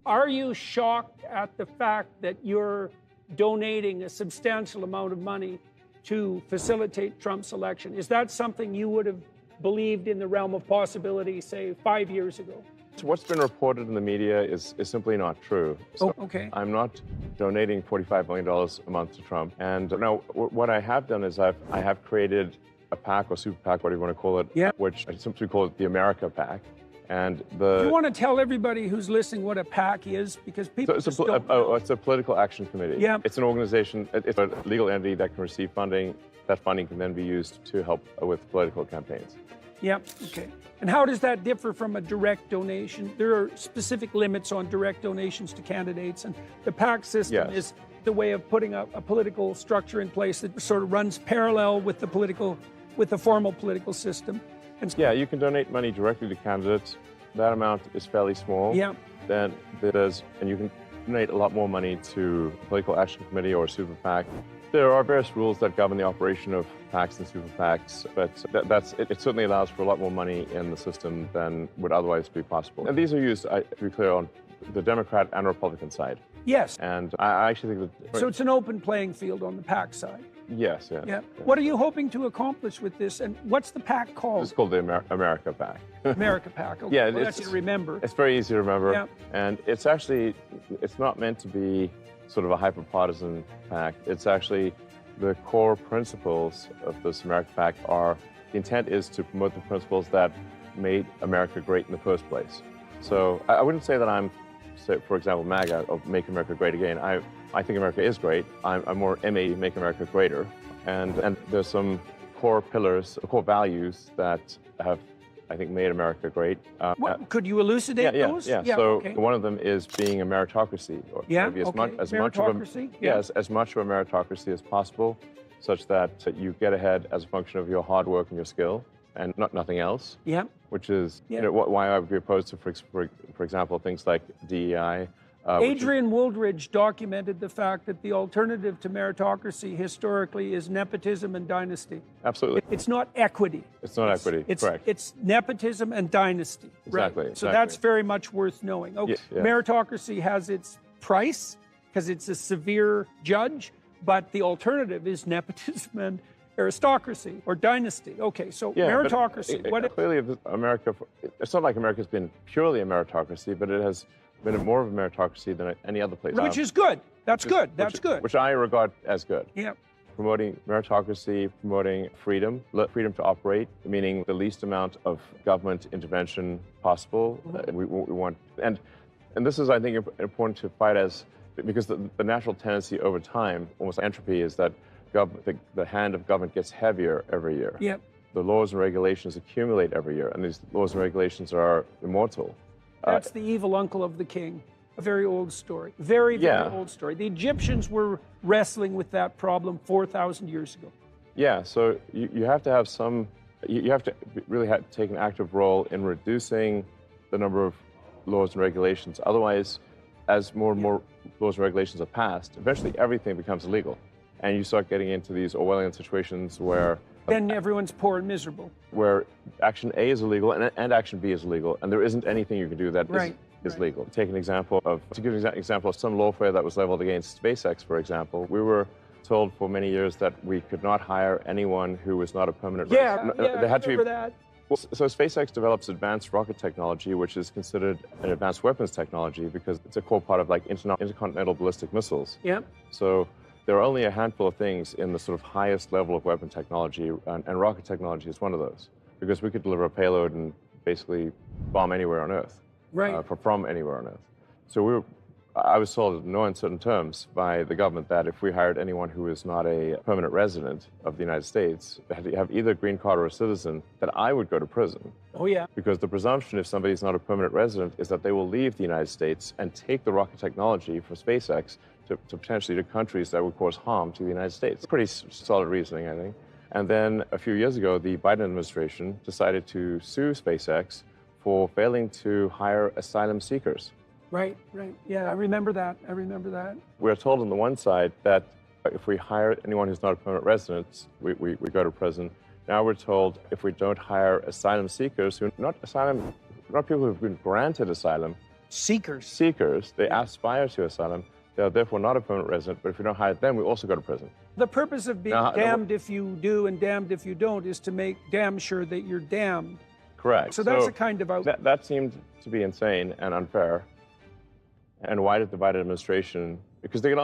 Are you shocked at the fact that you're donating a substantial amount of money to facilitate Trump's election? Is that something you would have believed in the realm of possibility, say, 5 years ago? So what's been reported in the media is simply not true. So okay. I'm not donating $45 million a month to Trump. And now what I have done is I have created a PAC or super PAC, whatever you want to call it, which I simply call it the America PAC. And you want to tell everybody who's listening what a PAC is? Because people it's a political action committee. Yeah. It's an organization, it's a legal entity that can receive funding. That funding can then be used to help with political campaigns. Yep, okay. And how does that differ from a direct donation? There are specific limits on direct donations to candidates, and the PAC system is the way of putting a political structure in place that sort of runs parallel with the formal political system. And yeah, you can donate money directly to candidates. That amount is fairly small. Yeah. And you can donate a lot more money to a political action committee or a super PAC. There are various rules that govern the operation of PACs and super PACs, but it certainly allows for a lot more money in the system than would otherwise be possible. And these are used, to be clear, on the Democrat and Republican side. Yes. And I actually think that... So it's an open playing field on the PAC side. Yes, yeah. Yeah. What are you hoping to accomplish with this? And what's the PAC called? It's called the America PAC. America PAC. Okay. Yeah, well, that's easy to remember. It's very easy to remember. Yeah. And it's not meant to be sort of a hyper-partisan PAC. It's actually the core principles of this America PAC the intent is to promote the principles that made America great in the first place. So I wouldn't say that I'm, for example, MAGA, or Make America Great Again. I think America is great. I'm more MA, Make America Greater. And there's some core pillars, core values that have, I think, made America great. Could you elucidate those? Yeah. So one of them is being a meritocracy. Or maybe as much of a meritocracy as possible, such that you get ahead as a function of your hard work and your skill, and nothing else. Yeah. Which is why I would be opposed to, for example, things like DEI. Adrian Wooldridge documented the fact that the alternative to meritocracy historically is nepotism and dynasty. Absolutely. It's not equity. It's not equity, correct. It's nepotism and dynasty. Exactly. Right? So that's very much worth knowing. Okay. Yeah. Meritocracy has its price because it's a severe judge, but the alternative is nepotism and aristocracy or dynasty. Okay, so meritocracy. Clearly, America, it's not like America's been purely a meritocracy, but it has been more of a meritocracy than any other place. Which is good. That's good. Which I regard as good. Yeah. Promoting meritocracy, promoting freedom to operate, meaning the least amount of government intervention possible. We want, and this is, I think, important to fight because the natural tendency over time, almost entropy, is that the hand of government gets heavier every year. Yep. The laws and regulations accumulate every year, and these laws and regulations are immortal. That's the evil uncle of the king. A very old story. Very old story. The Egyptians were wrestling with that problem 4,000 years ago. Yeah, so you have to have you have to really take an active role in reducing the number of laws and regulations. Otherwise, as more and more laws and regulations are passed, eventually everything becomes illegal. And you start getting into these Orwellian situations where... Then everyone's poor and miserable. Where action A is illegal and action B is illegal, and there isn't anything you can do that is legal. To give an example of some lawfare that was leveled against SpaceX, for example, we were told for many years that we could not hire anyone who was not a permanent resident. They had to remember that. Well, so SpaceX develops advanced rocket technology, which is considered an advanced weapons technology because it's a core part of like intercontinental ballistic missiles. Yeah. So there are only a handful of things in the sort of highest level of weapon technology, and rocket technology is one of those, because we could deliver a payload and basically bomb anywhere on Earth, from anywhere on Earth. So I was told in no uncertain terms by the government that if we hired anyone who was not a permanent resident of the United States, they had to have either a green card or a citizen, that I would go to prison. Oh, yeah. Because the presumption if somebody's not a permanent resident is that they will leave the United States and take the rocket technology from SpaceX to potentially to countries that would cause harm to the United States. Pretty solid reasoning, I think. And then a few years ago, the Biden administration decided to sue SpaceX for failing to hire asylum seekers. Right. Yeah, I remember that. We're told on the one side that if we hire anyone who's not a permanent resident, we go to prison. Now we're told if we don't hire asylum seekers, not people who've been granted asylum, Seekers. Seekers, they aspire to asylum. They are therefore not a permanent resident, but if we don't hire them, we also go to prison. The purpose of being damned if you do and damned if you don't is to make damn sure that you're damned. Correct. So that's a kind of that seemed to be insane and unfair. And why did the Biden administration? Because they can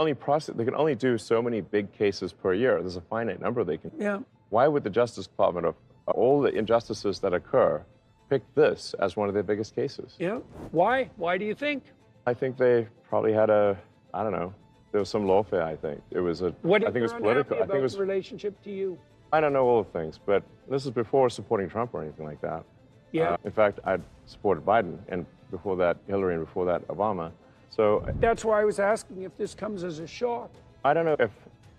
only do so many big cases per year. There's a finite number they can. Yeah. Why would the Justice Department, of all the injustices that occur, pick this as one of their biggest cases? Yeah. Why? Why do you think? I think they probably had I don't know. There was some lawfare. I think it was I think it was political. I think it was the relationship to you. I don't know all the things, but this is before supporting Trump or anything like that. Yeah. In fact, I supported Biden, and before that Hillary, and before that Obama. So that's why I was asking if this comes as a shock. I don't know if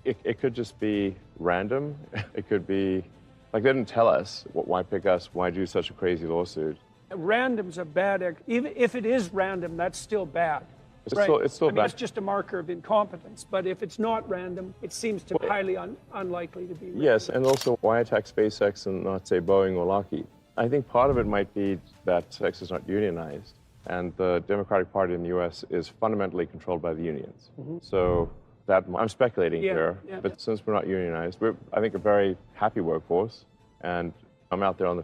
it could just be random. It could be like they didn't tell us why pick us, why do such a crazy lawsuit. Random's a bad. Even if it is random, that's still bad. It's still bad. It's just a marker of incompetence. But if it's not random, it seems to be highly unlikely to be random. Yes, and also why attack SpaceX and not say Boeing or Lockheed? I think part of it might be that SpaceX is not unionized, and the Democratic Party in the U.S. is fundamentally controlled by the unions. So that I'm speculating here, but since we're not unionized, we're I think a very happy workforce, and I'm out there on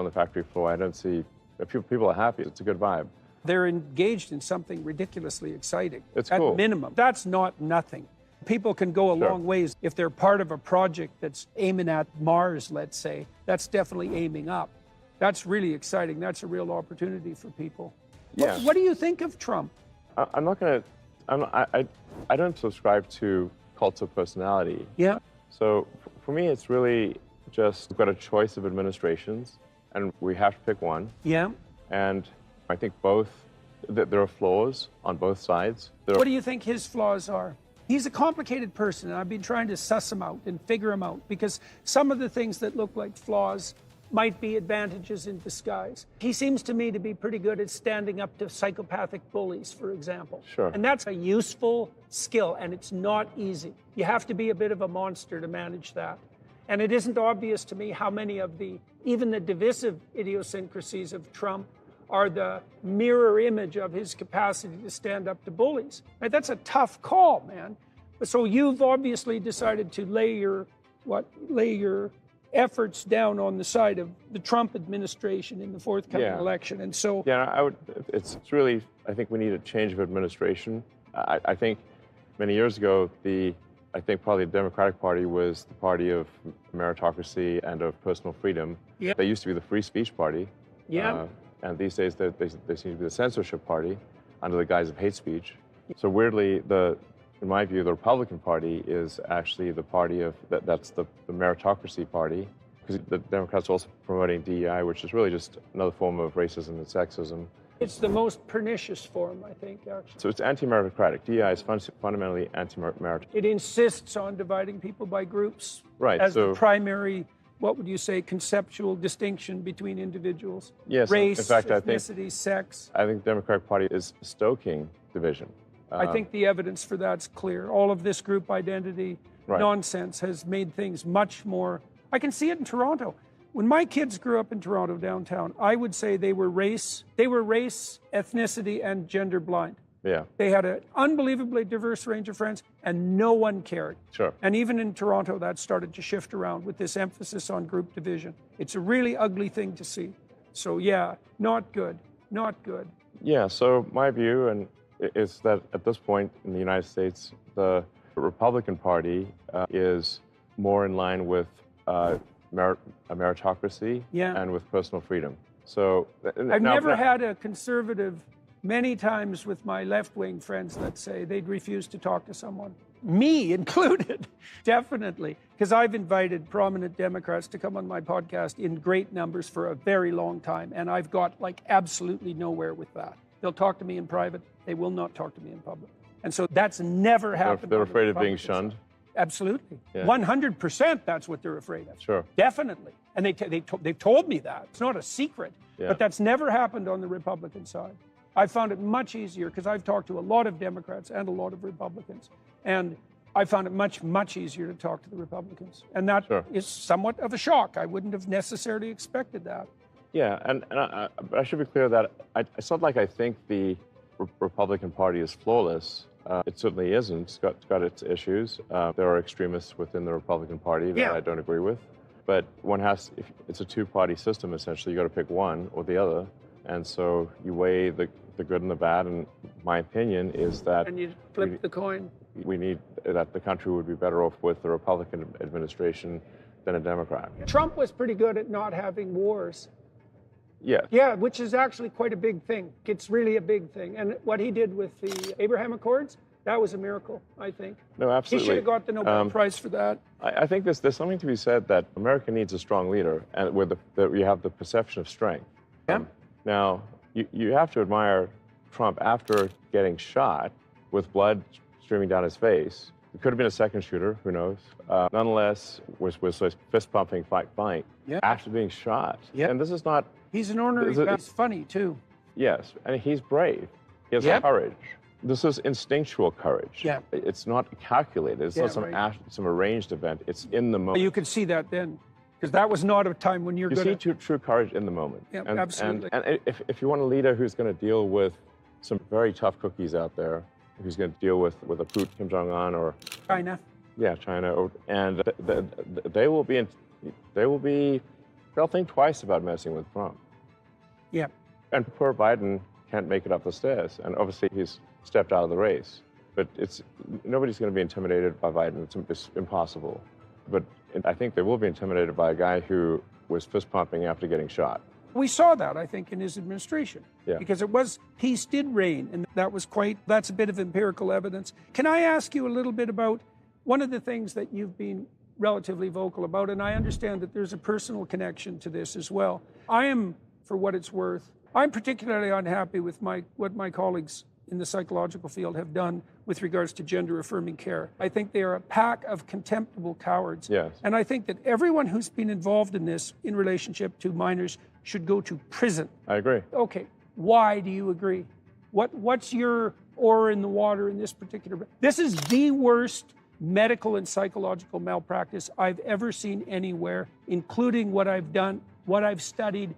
the factory floor. I don't see if people are happy. It's a good vibe. They're engaged in something ridiculously exciting. It's at cool. minimum. That's not nothing. People can go a long ways if they're part of a project that's aiming at Mars, let's say. That's definitely aiming up. That's really exciting. That's a real opportunity for people. Yeah. What do you think of Trump? I don't subscribe to cults of personality. Yeah. So for me, it's really just we've got a choice of administrations, and we have to pick one. Yeah. And I think there are flaws on both sides. What do you think his flaws are? He's a complicated person, and I've been trying to suss him out and figure him out, because some of the things that look like flaws might be advantages in disguise. He seems to me to be pretty good at standing up to psychopathic bullies, for example. Sure. And that's a useful skill, and it's not easy. You have to be a bit of a monster to manage that. And it isn't obvious to me how many of even the divisive idiosyncrasies of Trump are the mirror image of his capacity to stand up to bullies. Right? That's a tough call, man. So you've obviously decided to lay your efforts down on the side of the Trump administration in the forthcoming election. And so it's really, I think we need a change of administration. I think many years ago, I think probably the Democratic Party was the party of meritocracy and of personal freedom. Yeah. They used to be the free speech party. Yeah. And these days, they seem to be the censorship party under the guise of hate speech. So weirdly, in my view, the Republican Party is actually the party of that's the meritocracy party, because the Democrats are also promoting DEI, which is really just another form of racism and sexism. It's the most pernicious form, I think, actually. So it's anti-meritocratic. DEI is fundamentally anti-meritocratic. It insists on dividing people by groups right, as the primary, what would you say, conceptual distinction between individuals. Yes, race, in fact, ethnicity, sex. I think the Democratic Party is stoking division. I think the evidence for that's clear. All of this group identity nonsense has made things much more. I can see it in Toronto. When my kids grew up in Toronto downtown, I would say they were race, ethnicity, and gender blind. Yeah. They had an unbelievably diverse range of friends, and no one cared. Sure. And even in Toronto, that started to shift around with this emphasis on group division. It's a really ugly thing to see. So yeah, not good, not good. Yeah, so my view is that at this point in the United States, the Republican Party is more in line with meritocracy and with personal freedom. So I've never had a conservative. Many times with my left-wing friends, let's say, they'd refuse to talk to someone, me included, definitely, because I've invited prominent Democrats to come on my podcast in great numbers for a very long time, and I've got like absolutely nowhere with that. They'll talk to me in private. They will not talk to me in public. And so that's never happened. They're afraid of being shunned? Absolutely. 100% that's what they're afraid of. Sure. Definitely. And they've told me that. It's not a secret. Yeah. But that's never happened on the Republican side. I found it much easier because I've talked to a lot of Democrats and a lot of Republicans. And I found it much, much easier to talk to the Republicans. And that is somewhat of a shock. I wouldn't have necessarily expected that. Yeah, and I should be clear that it's not like I think the Republican Party is flawless. It certainly isn't. It's got its issues. There are extremists within the Republican Party that I don't agree with. But if it's a two-party system, essentially. You got to pick one or the other. And so you weigh the good and the bad. And my opinion is that... And you flip the coin. That the country would be better off with the Republican administration than a Democrat. Trump was pretty good at not having wars. Yeah. Yeah, which is actually quite a big thing. It's really a big thing. And what he did with the Abraham Accords, that was a miracle, I think. No, absolutely. He should have got the Nobel Prize for that. I think there's something to be said that America needs a strong leader, and where you have the perception of strength. Yeah. Now, you have to admire Trump after getting shot with blood streaming down his face. It could have been a second shooter, who knows? Nonetheless, was fist pumping, fight after being shot. Yeah. And this is not... He's an ornery guy. He's funny, too. Yes, and he's brave. He has courage. This is instinctual courage. Yeah. It's not calculated. It's not some arranged event. It's in the moment. You could see that then, because that was not a time when you're going to... You see true courage in the moment. Yeah, absolutely. And if you want a leader who's going to deal with some very tough cookies out there, who's going to deal with a Putin, Kim Jong-un, or... China. Yeah, China. And they'll think twice about messing with Trump. Yeah. And poor Biden can't make it up the stairs. And obviously he's stepped out of the race. But nobody's going to be intimidated by Biden. It's impossible. But I think they will be intimidated by a guy who was fist pumping after getting shot. We saw that, I think, in his administration. Yeah. Because peace did reign, and that's a bit of empirical evidence. Can I ask you a little bit about one of the things that you've been relatively vocal about, and I understand that there's a personal connection to this as well. I am, for what it's worth, I'm particularly unhappy with what my colleagues in the psychological field have done with regards to gender-affirming care. I think they are a pack of contemptible cowards. Yes. And I think that everyone who's been involved in this in relationship to minors should go to prison. I agree. Okay, why do you agree? What's your oar in the water in this particular... This is the worst medical and psychological malpractice I've ever seen anywhere, including what I've done, what I've studied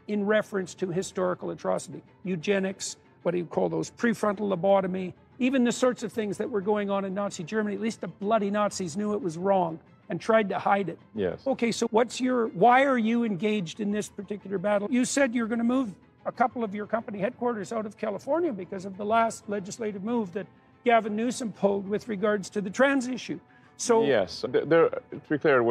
in reference to historical atrocity. Eugenics, what do you call those, prefrontal lobotomy, even the sorts of things that were going on in Nazi Germany. At least the bloody Nazis knew it was wrong and tried to hide it. Yes. Okay, so why are you engaged in this particular battle? You said you're going to move a couple of your company headquarters out of California because of the last legislative move that Gavin Newsom pulled with regards to the trans issue. So yes, to be clear,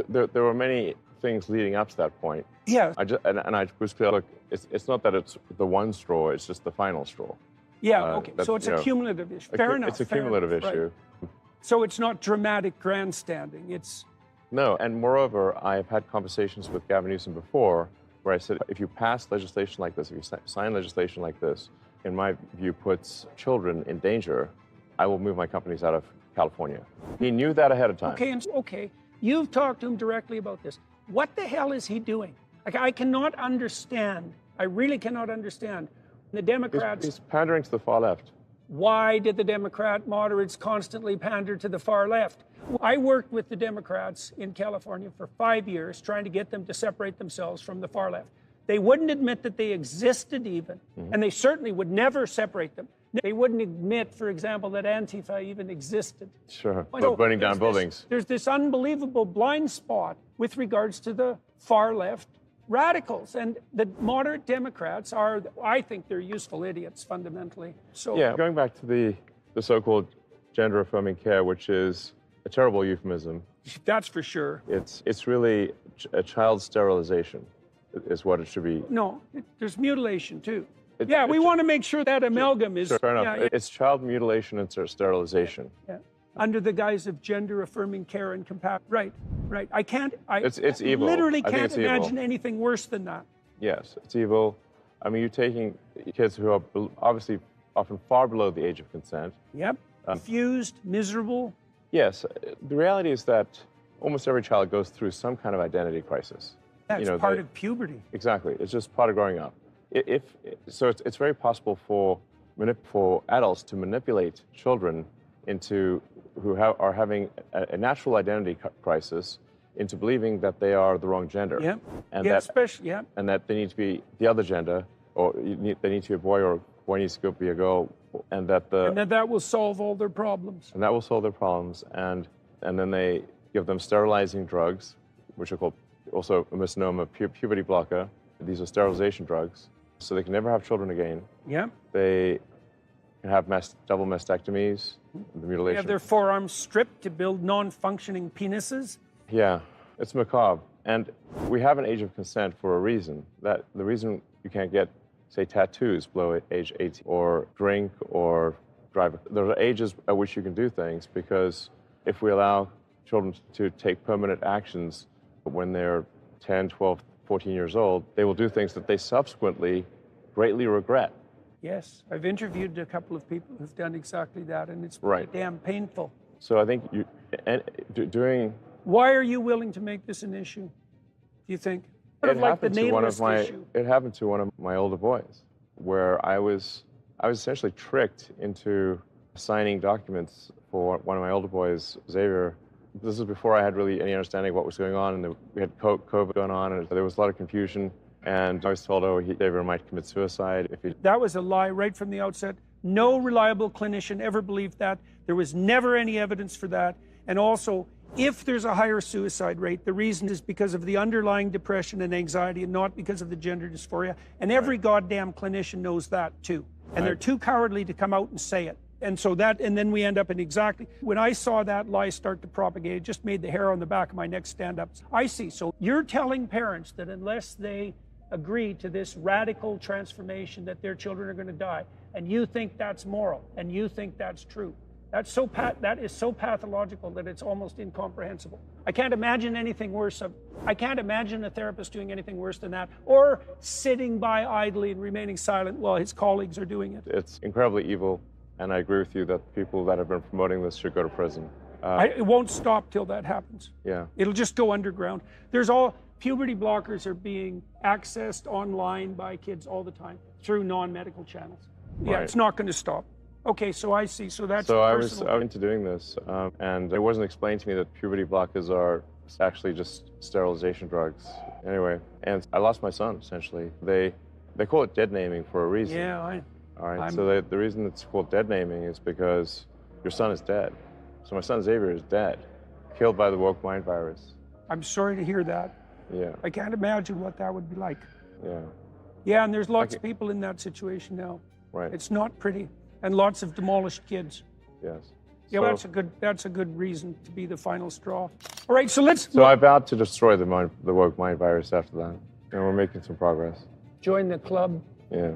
there were many things leading up to that point. Yeah. I was clear, look, it's not that it's the one straw, it's just the final straw. Yeah, okay, so it's a cumulative issue. Fair enough. It's a cumulative issue. Right. So it's not dramatic grandstanding, it's... No, and moreover, I've had conversations with Gavin Newsom before where I said, if you pass legislation like this, if you sign legislation like this, in my view, puts children in danger, I will move my companies out of California. He knew that ahead of time. Okay, you've talked to him directly about this. What the hell is he doing? Like, I cannot understand. I really cannot understand. The Democrats... He's pandering to the far left. Why did the Democrat moderates constantly pander to the far left? I worked with the Democrats in California for 5 years trying to get them to separate themselves from the far left. They wouldn't admit that they existed even, and they certainly would never separate them. They wouldn't admit, for example, that Antifa even existed. Sure, So burning down buildings. There's this unbelievable blind spot with regards to the far left radicals. And the moderate Democrats I think they're useful idiots, fundamentally. So yeah, going back to the so-called gender-affirming care, which is a terrible euphemism. That's for sure. It's really a child sterilization is what it should be. No, there's mutilation, too. We want to make sure that amalgam is... Sure, fair enough. Yeah. It's child mutilation and sterilization. Yeah. Under the guise of gender-affirming care and compassion. Right. It's evil. Literally I can't imagine anything worse than that. Yes, it's evil. I mean, you're taking kids who are obviously often far below the age of consent. Yep. Confused, miserable. Yes. The reality is that almost every child goes through some kind of identity crisis. That's part of puberty. Exactly. It's just part of growing up. It's very possible for adults to manipulate children who are having a natural identity crisis into believing that they are the wrong gender. Yeah. And especially. Yeah. And that they need to be the other gender, or they need to be a boy or boy needs to be a girl, and that that will solve all their problems. And that will solve their problems. And then they give them sterilizing drugs, which are called also a misnomer, puberty blocker. These are sterilization drugs, so they can never have children again. Yeah. They can have double mastectomies, the mutilation. They have their forearms stripped to build non-functioning penises. Yeah, it's macabre. And we have an age of consent for a reason. That the reason you can't get, say, tattoos below age 18, or drink, or drive. There are ages at which you can do things, because if we allow children to take permanent actions when they're 10, 12, 14 years old, they will do things that they subsequently greatly regret. Yes, I've interviewed a couple of people who've done exactly that, and it's Right. damn painful. So I think doing... Why are you willing to make this an issue, do you think? Sort of like the natalist issue. It happened to one of my older boys, where I was essentially tricked into signing documents for one of my older boys, Xavier. This is before I had really any understanding of what was going on, and we had COVID going on, and there was a lot of confusion. And I was told, oh, Xavier might commit suicide if he... That was a lie right from the outset. No reliable clinician ever believed that. There was never any evidence for that. And also, if there's a higher suicide rate, the reason is because of the underlying depression and anxiety, and not because of the gender dysphoria. And every goddamn clinician knows that too. And they're too cowardly to come out and say it. And so and then we end up in exactly, when I saw that lie start to propagate, it just made the hair on the back of my neck stand up. I see. So you're telling parents that unless they agree to this radical transformation, that their children are going to die, and you think that's moral, and you think that's true. That is so pathological that it's almost incomprehensible. I can't imagine anything worse. I can't imagine a therapist doing anything worse than that, or sitting by idly and remaining silent while his colleagues are doing it. It's incredibly evil, and I agree with you that people that have been promoting this should go to prison. It won't stop till that happens. Yeah. It'll just go underground. Puberty blockers are being accessed online by kids all the time through non-medical channels. Yeah, It's not going to stop. Okay, so I see. So that's I was into doing this, and it wasn't explained to me that puberty blockers are actually just sterilization drugs. Anyway, and I lost my son, essentially. They call it dead naming for a reason. Yeah, All right, so the reason it's called dead naming is because your son is dead. So my son Xavier is dead, killed by the woke mind virus. I'm sorry to hear that. Yeah. I can't imagine what that would be like. Yeah. Yeah, and there's lots of people in that situation now. Right. It's not pretty, and lots of demolished kids. Yes. Yeah, so, that's a good reason to be the final straw. All right, so let's... So I vowed to destroy the woke mind virus after that, and we're making some progress. Join the club. Yeah.